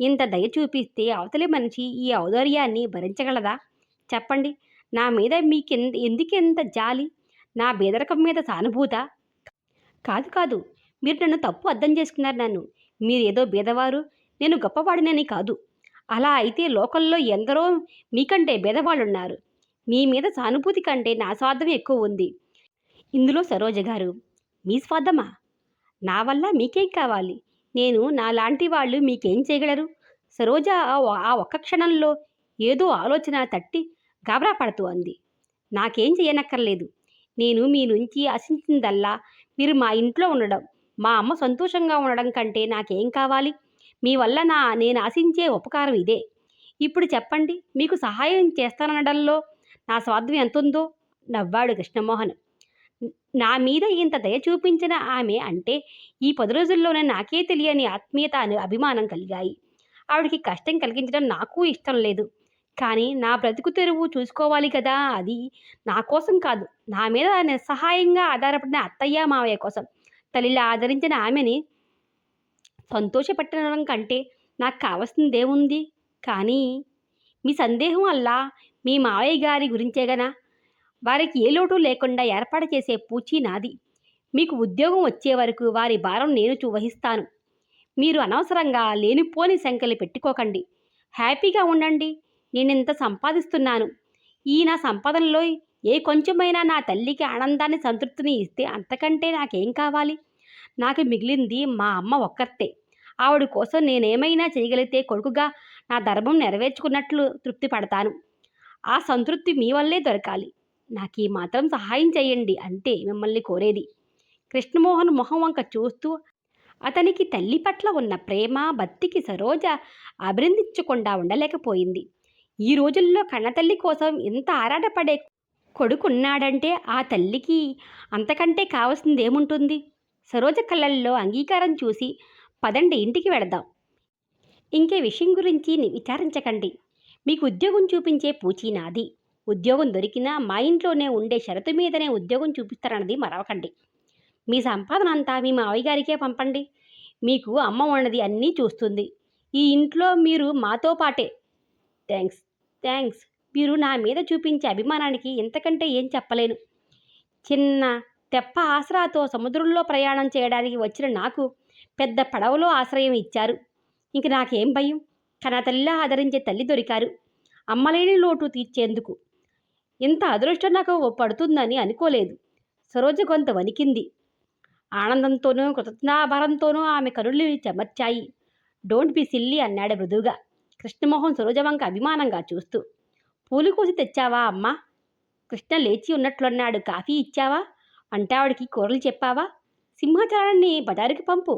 ఇంత దయ చూపిస్తే అవతలి మనిషి ఈ ఔదార్యాన్ని భరించగలదా? చెప్పండి. నా మీద ఎందుకెంత జాలి? నా బేదరకం మీద సానుభూత? కాదు కాదు, మీరు నన్ను తప్పు అర్థం చేసుకున్నారు. మీరేదో బీదవారు, నేను గొప్పవాడినని కాదు. అలా అయితే లోకంలో ఎందరో మీకంటే బీదవాళ్ళున్నారు. మీ మీద సానుభూతి కంటే నా స్వార్థమే ఎక్కువ ఉంది. ఇందులో సరోజ గారు, మీ స్వార్థమా? నా వల్ల మీకేం కావాలి? నేను నాలాంటి వాళ్ళు మీకేం చేయగలరు? సరోజ ఆ ఒక్క క్షణంలో ఏదో ఆలోచన తట్టి గాబరా పడుతూ అంది. నాకేం చేయనక్కర్లేదు. నేను మీ నుంచి ఆశించిందల్లా మీరు మా ఇంట్లో ఉండడం, మా అమ్మ సంతోషంగా ఉండడం కంటే నాకేం కావాలి? మీ వల్ల నేను ఆశించే ఉపకారం ఇదే. ఇప్పుడు చెప్పండి, మీకు సహాయం చేస్తాననడంలో నా స్వార్థం ఎంతుందో? నవ్వాడు కృష్ణమోహన్. నా మీద ఇంత దయ చూపించిన ఆమె అంటే ఈ 10 రోజుల్లోనే నాకే తెలియని ఆత్మీయత అభిమానం కలిగాయి. ఆవిడకి కష్టం కలిగించడం నాకు ఇష్టం లేదు. కానీ నా బ్రతుకు తెరువు చూసుకోవాలి కదా! అది నా కోసం కాదు. నా మీద నిస్సహాయంగా ఆధారపడిన అత్తయ్య, మావయ్య కోసం. తల్లిలా ఆదరించిన ఆమెని సంతోషపెట్టడం కంటే నాకు కావాల్సిందేముంది? కానీ మీ సందేహం వల్ల మీ మావయ్య గారి గురించేగనా? వారికి ఏ లోటు లేకుండా ఏర్పాటు చేసే పూచీ నాది. మీకు ఉద్యోగం వచ్చే వరకు వారి భారం నేను వహిస్తాను. మీరు అనవసరంగా లేనిపోని శంకలు పెట్టుకోకండి. హ్యాపీగా ఉండండి. నేనింత సంపాదిస్తున్నాను. ఈ నా సంపాదనలో ఏ కొంచెమైనా నా తల్లికి ఆనందాన్ని, సంతృప్తిని ఇస్తే అంతకంటే నాకేం కావాలి? నాకు మిగిలింది మా అమ్మ ఒక్కర్తే. ఆవిడ కోసం నేనేమైనా చేయగలిగితే కొడుకుగా నా ధర్మం నెరవేర్చుకున్నట్లు తృప్తి పడతాను. ఆ సంతృప్తి మీ వల్లే దొరకాలి. నాకీ మాత్రం సహాయం చేయండి అంతే మిమ్మల్ని కోరేది. కృష్ణమోహన్ మొహం వంక చూస్తూ అతనికి తల్లి పట్ల ఉన్న ప్రేమ, భక్తికి సరోజ అభినందించకుండా ఉండలేకపోయింది. ఈ రోజుల్లో కన్నతల్లి కోసం ఇంత ఆరాటపడే కొడుకున్నాడంటే ఆ తల్లికి అంతకంటే కావాల్సిందేముంటుంది? సరోజ కళ్ళల్లో అంగీకారం చూసి, పదండి ఇంటికి వెళదాం. ఇంకే విషయం గురించి విచారించకండి. మీకు ఉద్యోగం చూపించే పూచీ నాది. ఉద్యోగం దొరికినా మా ఇంట్లోనే ఉండే షరతు మీదనే ఉద్యోగం చూపిస్తారన్నది మరవకండి. మీ సంపాదన అంతా మీ మావయ్య గారికే పంపండి. మీకు అమ్మ ఉన్నది అన్నీ చూస్తుంది. ఈ ఇంట్లో మీరు మాతో పాటే. థ్యాంక్స్ థ్యాంక్స్ మీరు నా మీద చూపించే అభిమానానికి ఇంతకంటే ఏం చెప్పలేను. చిన్న తెప్ప ఆసరాతో సముద్రంలో ప్రయాణం చేయడానికి వచ్చిన నాకు పెద్ద పడవలో ఆశ్రయం ఇచ్చారు. ఇంక నాకేం భయం? కన్నతల్లిలా ఆదరించే తల్లి దొరికారు. అమ్మలేని లోటు తీర్చేందుకు. ఇంత అదృష్టం నాకు పడుతుందని అనుకోలేదు. సరోజ గొంతు వణికింది. ఆనందంతోనూ కృతజ్ఞాభారంతోనూ ఆమె కనులు చెమర్చాయి. డోంట్ బి సిల్లీ అన్నాడు మృదువుగా, కృష్ణమోహన్ సరోజ వంక అభిమానంగా చూస్తూ. పూలు కోసి తెచ్చావా అమ్మా? కృష్ణ లేచి ఉన్నట్లున్నాడు. కాఫీ ఇచ్చావా? వంటావిడికి కూరలు చెప్పావా? సింహాచలాన్ని బజారుకి పంపు.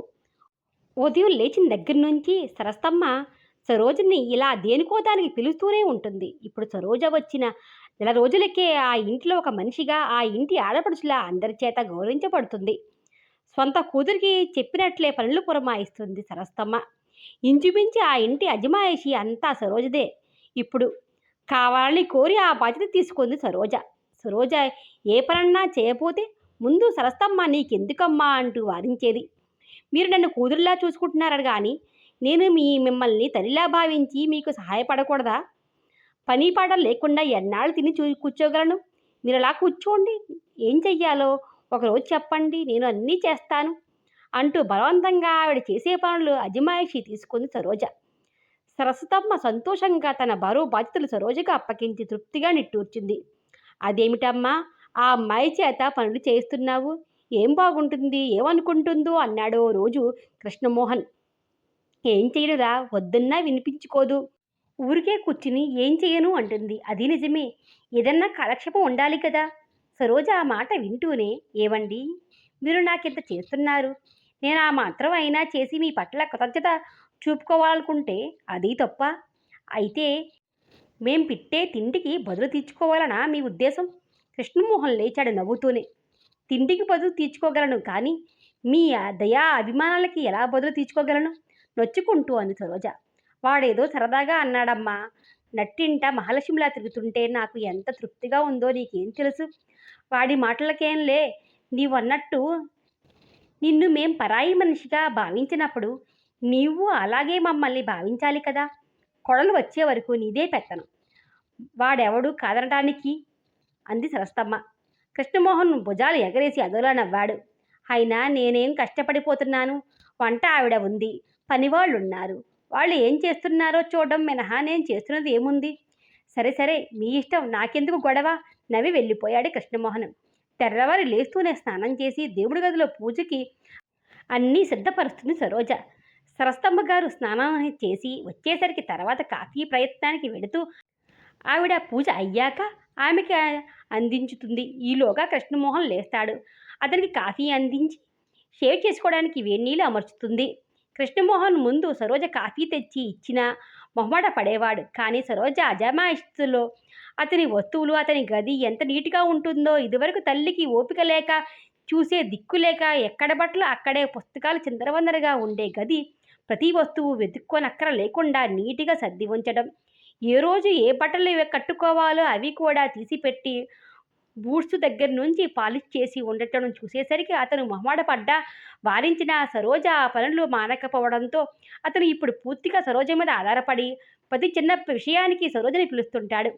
ఉదయం లేచిన దగ్గర నుంచి సరస్తమ్మ సరోజని ఇలా దేనికో దానికి పిలుస్తూనే ఉంటుంది. ఇప్పుడు సరోజ వచ్చిన 1 రోజులకే ఆ ఇంట్లో ఒక మనిషిగా, ఆ ఇంటి ఆడపడుచులా అందరి చేత గౌరవించబడుతుంది. సొంత కూతురికి చెప్పినట్లే పనులు పురమాయిస్తుంది సరస్తమ్మ. ఇంచుమించి ఆ ఇంటి అజమాయిషి అంతా సరోజదే. ఇప్పుడు కావాలని కోరి ఆ బాధ్యత తీసుకుంది సరోజ. సరోజ ఏ పనన్నా చేయకపోతే ముందు సరస్తమ్మ నీకెందుకమ్మా అంటూ వారించేది. మీరు నన్ను కూతురులా చూసుకుంటున్నారు కానీ నేను మిమ్మల్ని తల్లిలా భావించి మీకు సహాయపడకూడదా? పని పాట లేకుండా ఎన్నాళ్ళు తిని కూర్చోగలను? మీరు అలా కూర్చోండి. ఏం చెయ్యాలో ఒకరోజు చెప్పండి, నేను అన్నీ చేస్తాను అంటూ బలవంతంగా ఆవిడ చేసే పనులు అజమాయిషి తీసుకుంది సరోజ. సరస్వతమ్మ సంతోషంగా తన బరువు బాధ్యతలు సరోజగా అప్పగించి తృప్తిగా నిట్టూర్చింది. అదేమిటమ్మా, ఆ అమ్మాయి చేత పనులు చేస్తున్నావు? ఏం బాగుంటుంది, ఏమనుకుంటుందో అన్నాడో రోజు కృష్ణమోహన్. ఏం చేయనురా, వద్దన్నా వినిపించుకోదు. ఊరికే కూర్చుని ఏం చేయను అంటుంది. అది నిజమే, ఏదన్నా కాలక్షేపం ఉండాలి కదా. సరోజ ఆ మాట వింటూనే, ఏవండి, మీరు నాకింత చేస్తున్నారు, నేను ఆ మాత్రం అయినా చేసి మీ పట్ల కృతజ్ఞత చూపుకోవాలనుకుంటే అది తప్ప? అయితే మేం పెట్టే తిండికి బదులు తీర్చుకోవాలనా మీ ఉద్దేశం? కృష్ణమోహన్ లేచాడు నవ్వుతూనే. తిండికి బదులు తీర్చుకోగలను, కానీ మీ దయా అభిమానాలకి ఎలా బదులు తీర్చుకోగలను? నొచ్చుకుంటూ అంది సరోజ. వాడేదో సరదాగా అన్నాడమ్మా. నట్టింట మహాలక్ష్మిలా తిరుగుతుంటే నాకు ఎంత తృప్తిగా ఉందో నీకేం తెలుసు? వాడి మాటలకేంలే. నీవన్నట్టు నిన్ను మేం పరాయి మనిషిగా భావించినప్పుడు నీవు అలాగే మమ్మల్ని భావించాలి కదా. కొడలు వచ్చే వరకు నీదే పెత్తనం. వాడెవడు కాదనటానికి అంది సరస్తమ్మ. కృష్ణమోహన్ భుజాలు ఎగరేసి అదోలా నవ్వాడు. అయినా నేనేం కష్టపడిపోతున్నాను? వంట ఆవిడ ఉంది, పనివాళ్ళున్నారు. వాళ్ళు ఏం చేస్తున్నారో చూడడం మినహా నేను చేస్తున్నది ఏముంది? సరే సరే, మీ ఇష్టం, నాకెందుకు గొడవ? నవ్వి వెళ్ళిపోయాడు కృష్ణమోహన్. తెల్లవారి లేస్తూనే స్నానం చేసి దేవుడి గదిలో పూజకి అన్నీ సిద్ధపరుస్తుంది సరోజ. సరస్తమ్మ గారు స్నానం చేసి వచ్చేసరికి తర్వాత కాఫీ ప్రయత్నానికి వెడుతూ ఆవిడ పూజ అయ్యాక ఆమెకి అందించుతుంది. ఈలోగా కృష్ణమోహన్ లేస్తాడు. అతనికి కాఫీ అందించి షేవ్ చేసుకోవడానికి వేడినీళ్ళు అమర్చుతుంది. కృష్ణమోహన్ ముందు సరోజ కాఫీ తెచ్చి ఇచ్చినా మొహమాట పడేవాడు. కానీ సరోజ అజమాయిషిలో అతని వస్తువులు, అతని గది ఎంత నీట్గా ఉంటుందో, ఇదివరకు తల్లికి ఓపిక లేక, చూసే దిక్కు లేక, ఎక్కడ బట్టలు అక్కడే పుస్తకాలు చిందరవందరగా ఉండే గది ప్రతి వస్తువు వెతుక్కోనక్కర లేకుండా నీట్గా సర్ది ఉంచడం, ఏ రోజు ఏ బట్టలు కట్టుకోవాలో అవి కూడా తీసిపెట్టి బూట్స్ దగ్గర నుంచి పాలిష్ చేసి ఉండటం చూసేసరికి అతను మొహమాట పడ్డా వారించిన సరోజ ఆ పనులు మానకపోవడంతో అతను ఇప్పుడు పూర్తిగా సరోజ మీద ఆధారపడి ప్రతి చిన్న విషయానికి సరోజని పిలుస్తుంటాడు.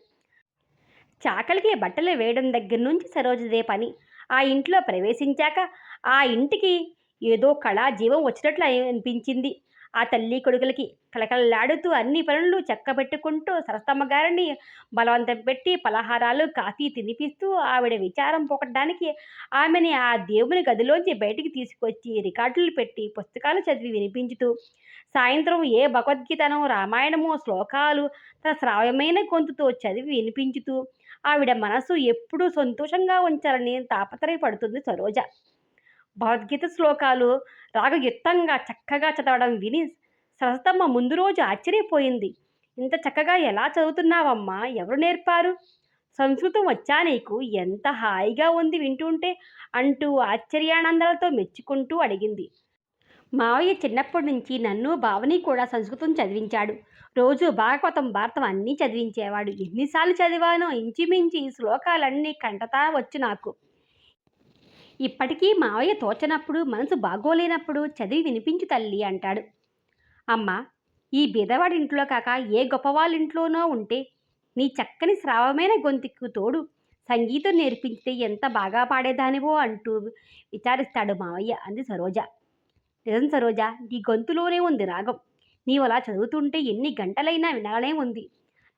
చాకలికి బట్టలు వేయడం దగ్గర నుంచి సరోజదే పని. ఆ ఇంట్లో ప్రవేశించాక ఆ ఇంటికి ఏదో కళా జీవం వచ్చినట్లు అనిపించింది. ఆ తల్లి కొడుకులకి కలకలలాడుతూ అన్ని పనులు చక్కబెట్టుకుంటూ సరస్తమ్మ గారిని బలవంతం పెట్టి పలహారాలు కాఫీ తినిపిస్తూ ఆవిడ విచారం పోకడానికి ఆమెని ఆ దేవుని గదిలోంచి బయటికి తీసుకొచ్చి రికార్డులు పెట్టి పుస్తకాలు చదివి వినిపించుతూ సాయంత్రం ఏ భగవద్గీతనో రామాయణమో శ్లోకాలు తన శ్రావ్యమైన గొంతుతో చదివి వినిపించుతూ ఆవిడ మనసు ఎప్పుడూ సంతోషంగా ఉంచాలని తాపత్రయపడుతుంది సరోజ. భగవద్గీత శ్లోకాలు రాగయుక్తంగా చక్కగా చదవడం విని సరస్తమ్మ ముందు రోజు ఆశ్చర్యపోయింది. ఇంత చక్కగా ఎలా చదువుతున్నావమ్మా? ఎవరు నేర్పారు? సంస్కృతం వచ్చా నీకు? ఎంత హాయిగా ఉంది వింటుంటే అంటూ ఆశ్చర్యానందాలతో మెచ్చుకుంటూ అడిగింది. మావయ్య చిన్నప్పటి నుంచి నన్ను బావని కూడా సంస్కృతం చదివించాడు. రోజు భాగవతం భారతం అన్నీ చదివించేవాడు. ఎన్నిసార్లు చదివానో, ఇంచుమించి ఈ శ్లోకాలన్నీ కంటతా వచ్చు నాకు. ఇప్పటికీ మావయ్య తోచనప్పుడు, మనసు బాగోలేనప్పుడు చదివి వినిపించు తల్లి అంటాడు. అమ్మ, ఈ బీదవాడి ఇంట్లో కాక ఏ గొప్పవాళ్ళింట్లోనో ఉంటే నీ చక్కని శ్రావమైన గొంతుకు తోడు సంగీతం నేర్పించితే ఎంత బాగా పాడేదానివో అంటూ విచారిస్తాడు మావయ్య అంది సరోజ. నిజం సరోజ, నీ గొంతులోనే ఉంది రాగం. నీవు అలా చదువుతుంటే ఎన్ని గంటలైనా వినాలనే ఉంది.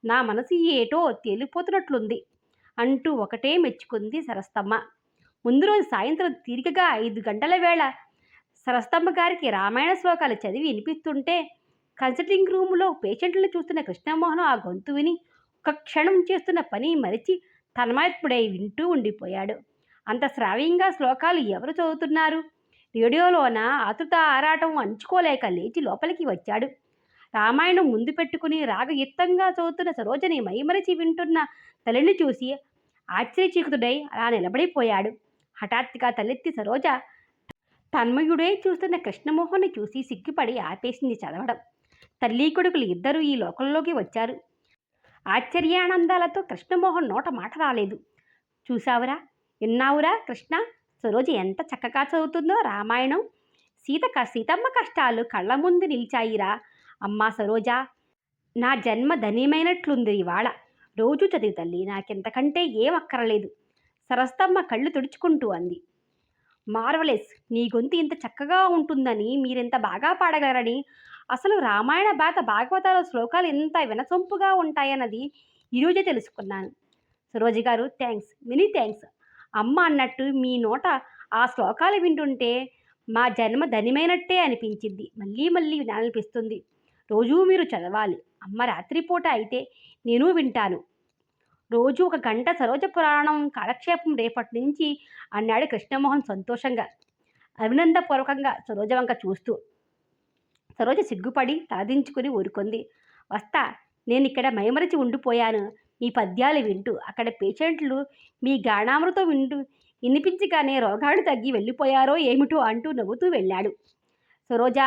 నా మనసు ఏటో తేలిపోతున్నట్లుంది అంటూ ఒకటే మెచ్చుకుంది సరస్తమ్మ. ముందు రోజు సాయంత్రం తీరికగా 5 గంటల వేళ సరస్తమ్మ గారికి రామాయణ శ్లోకాలు చదివి వినిపిస్తుంటే కన్సల్టింగ్ రూములో పేషెంట్లను చూస్తున్న కృష్ణమోహన్ ఆ గొంతు విని ఒక క్షణం చేస్తున్న పని మరిచి తన్మయత్ముడై వింటూ ఉండిపోయాడు. అంత శ్రావ్యంగా శ్లోకాలు ఎవరు చదువుతున్నారు? రేడియోలోన ఆతృత ఆరాటం అంచుకోలేక లేచి లోపలికి వచ్చాడు. రామాయణం ముందు పెట్టుకుని రాగయుక్తంగా చదువుతున్న సరోజని మైమరిచి వింటున్న తల్లిని చూసి ఆశ్చర్యచకితుడై అలా నిలబడిపోయాడు. హఠాత్తుగా తలెత్తి సరోజ తన్మయుడై చూస్తున్న కృష్ణమోహన్ని చూసి సిగ్గుపడి ఆపేసింది చదవడం. తల్లి కొడుకులు ఇద్దరూ ఈ లోకంలోకి వచ్చారు. ఆశ్చర్యానందాలతో కృష్ణమోహన్ నోట మాట రాలేదు. చూసావురా, విన్నావురా కృష్ణ, సరోజ ఎంత చక్కగా చదువుతుందో రామాయణం. సీతమ్మ కష్టాలు కళ్ళ ముందు నిలిచాయిరా. అమ్మా సరోజ, నా జన్మ ధన్యమైనట్లుంది ఇవాళ. రోజు చదివి తల్లి, నాకెంతకంటే ఏం అక్కరలేదు. సరస్తమ్మ కళ్ళు తుడుచుకుంటూ అంది. మార్వలెస్, నీ గొంతు ఇంత చక్కగా ఉంటుందని, మీరెంత బాగా పాడగలరని, అసలు రామాయణ భాగవతాల శ్లోకాలు ఎంత వినసొంపుగా ఉంటాయన్నది ఈరోజే తెలుసుకున్నాను. సరోజి గారు, థ్యాంక్స్, మెనీ థ్యాంక్స్. అమ్మ అన్నట్టు మీ నోట ఆ శ్లోకాలు వింటుంటే మా జన్మ ధన్యమైనట్టే అనిపించింది. మళ్ళీ మళ్ళీ వినాలనిపిస్తుంది. రోజూ మీరు చదవాలి. అమ్మ రాత్రిపూట అయితే నేను వింటాను. రోజు 1 గంట సరోజ పురాణం కాలక్షేపం రేపటి నుంచి అన్నాడు కృష్ణమోహన్ సంతోషంగా, అభినందపూర్వకంగా సరోజ వంక చూస్తూ. సరోజ సిగ్గుపడి తలదించుకుని ఊరుకుంది. వస్తా, నేను ఇక్కడ మైమరచి ఉండిపోయాను మీ పద్యాలు వింటూ. అక్కడ పేషెంట్లు మీ గానామృతం వినిపించగానే రోగాలు తగ్గి వెళ్ళిపోయారో ఏమిటో అంటూ నవ్వుతూ వెళ్ళాడు. సరోజ,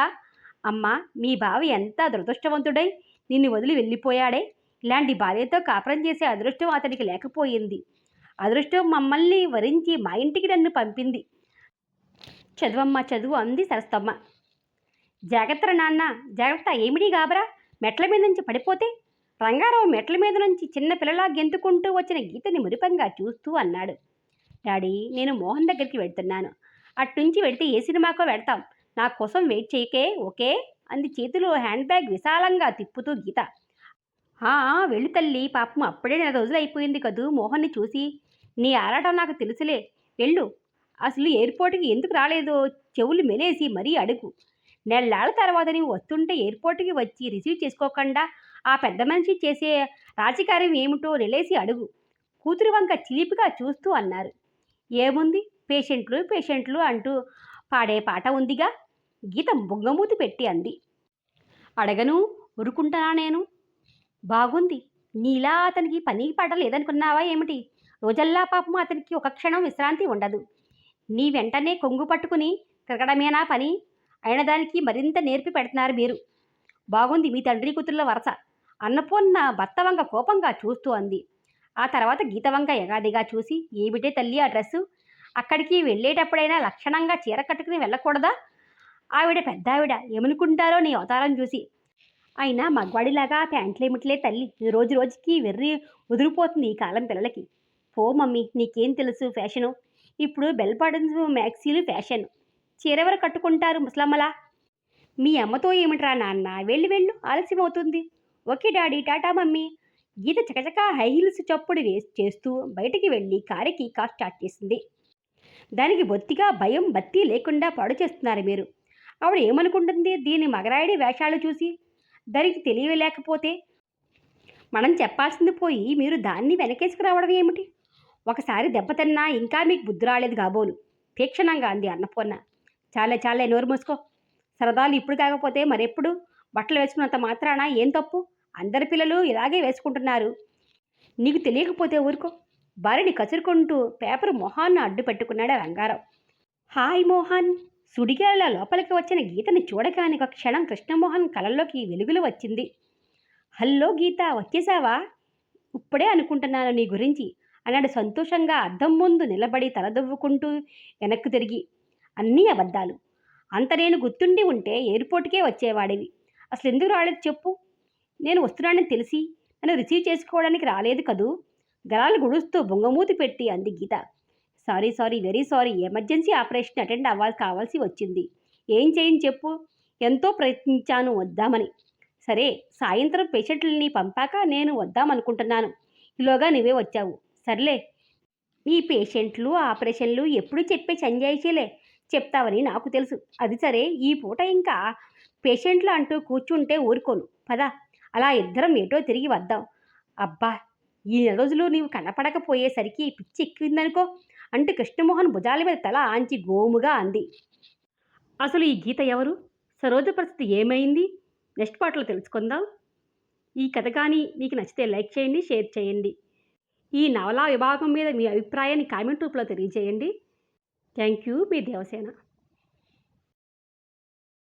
అమ్మ, మీ బావ ఎంత దురదృష్టవంతుడై నిన్ను వదిలి వెళ్ళిపోయాడే. ఇలాంటి భార్యతో కాపురం చేసే అదృష్టం అతనికి లేకపోయింది. అదృష్టం మమ్మల్ని వరించి మా ఇంటికి నన్ను పంపింది. చదువమ్మ చదువు అంది సరస్తమ్మ. జాగ్రత్త నాన్న, జాగ్రత్త. ఏమిటి గాబరా? మెట్ల మీద నుంచి పడిపోతే? రంగారావు మెట్ల మీద నుంచి చిన్న పిల్లలా గెంతుకుంటూ వచ్చిన గీతని మురిపంగా చూస్తూ అన్నాడు. డాడీ, నేను మోహన్ దగ్గరికి వెళ్తున్నాను. అట్నుంచి వెళితే ఏ సినిమాకో వెళ్తాం. నా కోసం వెయిట్ చేయకే, ఓకే అంది చేతిలో హ్యాండ్ బ్యాగ్ విశాలంగా తిప్పుతూ గీత. వెళ్ళు తల్లి, పాపం అప్పుడే 4 రోజులు అయిపోయింది కదూ మోహన్ని చూసి. నీ ఆరాటం నాకు తెలుసులే, వెళ్ళు. అసలు ఎయిర్పోర్ట్కి ఎందుకు రాలేదో చెవులు మెలేసి మరీ అడుగు. నెల్లాళ్ళ తర్వాత నీవు వస్తుంటే ఎయిర్పోర్ట్కి వచ్చి రిసీవ్ చేసుకోకుండా ఆ పెద్ద మనిషి చేసే రాజకార్యం ఏమిటో నిలేసి అడుగు. కూతురు వంక చిలిపిగా చూస్తూ అన్నారు. ఏముంది, పేషెంట్లు పేషెంట్లు అంటూ పాడే పాట ఉందిగా. గీత బొంగమూతి పెట్టి అంది. అడగను, ఊరుకుంటానా నేను? బాగుంది. నీలా అతనికి పని పాట లేదనుకున్నావా ఏమిటి? రోజల్లా పాపం అతనికి ఒక క్షణం విశ్రాంతి ఉండదు. నీ వెంటనే కొంగు పట్టుకుని తిరగడమేనా పని? అయిన దానికి మరింత నేర్పి పెడుతున్నారు మీరు. బాగుంది మీ తండ్రి కూతుర్ల వరస. అన్నపూర్ణ భర్త వంక కోపంగా చూస్తూ అంది. ఆ తర్వాత గీత వంక ఎగాదిగా చూసి, ఏమిటే తల్లి ఆ డ్రెస్సు? అక్కడికి వెళ్ళేటప్పుడైనా లక్షణంగా చీర కట్టుకుని వెళ్ళకూడదా? ఆవిడ పెద్దావిడ, ఏమనుకుంటారో నీ అవతారం చూసి. అయినా మగవాడిలాగా ప్యాంట్లేమిట్లే తల్లి, రోజు రోజుకి వెర్రి వదిలిపోతుంది ఈ కాలం పిల్లలకి. పో మమ్మీ, నీకేం తెలుసు ఫ్యాషను? ఇప్పుడు బెల్ బాటమ్స్ మ్యాక్సీలు ఫ్యాషన్. చీరెవరు కట్టుకుంటారు ముసలమ్మలా? మీ అమ్మతో ఏమిట్రా నాన్న, వెళ్ళు వెళ్ళు, ఆలస్యం అవుతుంది. Okay daddy, tata mummy. Geetha చకచకా హై హీల్స్ చప్పుడు చేస్తూ బయటికి వెళ్ళి కారుకి కార్ స్టార్ట్ చేసింది. దానికి బొత్తిగా భయం బత్తి లేకుండా పాడు చేస్తున్నారు మీరు. ఆవిడ ఏమనుకుంటుంది దీని మగరాయుడి వేషాలు చూసి? దానికి తెలియలేకపోతే మనం చెప్పాల్సింది పోయి మీరు దాన్ని వెనకేసుకురావడం ఏమిటి? ఒకసారి దెబ్బతిన్నా ఇంకా మీకు బుద్ధి రాలేదు కాబోలు, తీక్షణంగా అంది అన్నపూర్ణ. చాలే చాలే, నోరు మూసుకో. సరదాలు ఇప్పుడు కాకపోతే మరెప్పుడు? బట్టలు వేసుకున్నంత మాత్రాన ఏం తప్పు? అందరి పిల్లలు ఇలాగే వేసుకుంటున్నారు. నీకు తెలియకపోతే ఊరుకో. భార్యని కసురుకుంటూ పేపర్ మొహాన్ని అడ్డు పెట్టుకున్నాడు రంగారావు. హాయ్ మోహన్. సుడిగాలిలో లోపలికి వచ్చిన గీతని చూడగానే ఒక క్షణం కృష్ణమోహన్ కళ్ళల్లోకి వెలుగులు వచ్చింది. హల్లో గీత, వచ్చేసావా? ఇప్పుడే అనుకుంటున్నాను నీ గురించి అన్నాడు సంతోషంగా అద్దం ముందు నిలబడి తలదవ్వుకుంటూ వెనక్కు తిరిగి. అన్నీ అబద్ధాలు. అంత నేను గుర్తుండి ఉంటే ఎయిర్పోర్ట్కే వచ్చేవాడివి. అసలు ఎందుకు రాలేదు చెప్పు? నేను వస్తున్నానని తెలిసి నన్ను రిసీవ్ చేసుకోవడానికి రాలేదు కదూ? గలాలు గుడుస్తూ బొంగమూతి పెట్టి అంది Geetha. Sorry sorry, very sorry. Emergency operation attend కావాల్సి వచ్చింది. ఏం చేయని చెప్పు? ఎంతో ప్రయత్నించాను వద్దామని. సరే, సాయంత్రం పేషెంట్లని పంపాక నేను వద్దామనుకుంటున్నాను. ఈలోగా నువ్వే వచ్చావు. సర్లే, ఈ పేషెంట్లు ఆపరేషన్లు ఎప్పుడు చెప్పే సంజాయిషీలే చెప్తావని నాకు తెలుసు. అది సరే, ఈ పూట ఇంకా పేషెంట్లు అంటూ కూర్చుంటే ఊరుకోను. పద, అలా ఇద్దరం ఎటో తిరిగి వద్దాం. అబ్బా, ఈ 4 రోజులు నీవు కనపడకపోయేసరికి పిచ్చి ఎక్కిందనుకో అంటూ కృష్ణమోహన్ భుజాల మీద తల ఆంచి గోముగా అంది. అసలు ఈ గీత ఎవరు? సరోజ పరిస్థితి ఏమైంది? నెక్స్ట్ పార్ట్లో తెలుసుకుందాం. ఈ కథ కానీ మీకు నచ్చితే లైక్ చేయండి, షేర్ చేయండి. ఈ నవలా విభాగం మీద మీ అభిప్రాయాన్ని కామెంట్ రూపంలో తెలియజేయండి. Thank you, me Devasena.